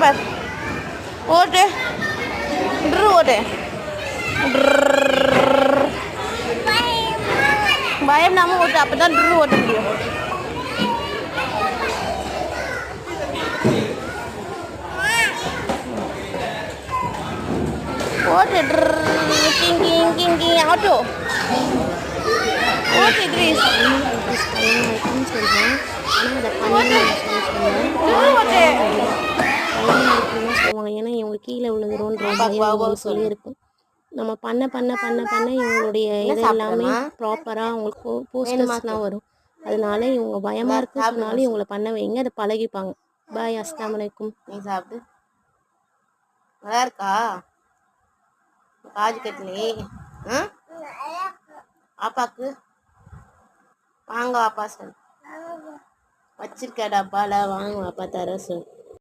பார். ஓட்டு. ஓட்டு. பயம் இல்லாம ஓட்டு. அப்பதான் ஓட்ட முடியும். ஓட்டு. King king king king auto. ஓட்டு இத்ரீஸ். சொல்றேன். ஆனா அதை பண்ணி சொல்லுவாங்க. ஏன்னா இவங்க கீழே விழுந்துரும்ன்ற பயம் சொல்லியிருக்கும். நம்ம பண்ண பண்ண பண்ண பண்ண இவங்களுடைய இது எல்லாமே ப்ராப்பராக அவங்களுக்கு போஸ்டர்ஸ்லாம் வரும். அதனால இவங்க பயமாக இருக்குன்னு சொன்னாலும் இவங்களை பண்ண வைங்க, அதை பழகிப்பாங்க. பாய், அஸ்ஸலாமு அலைக்கும். நீ சாப்பிடு. நல்லா இருக்கா காஜு கட்லி? ஆப்பாக்கு வாங்க வாப்பா சொல். வச்சிருக்க டப்பால வாங்க வாப்பா தர சொல்.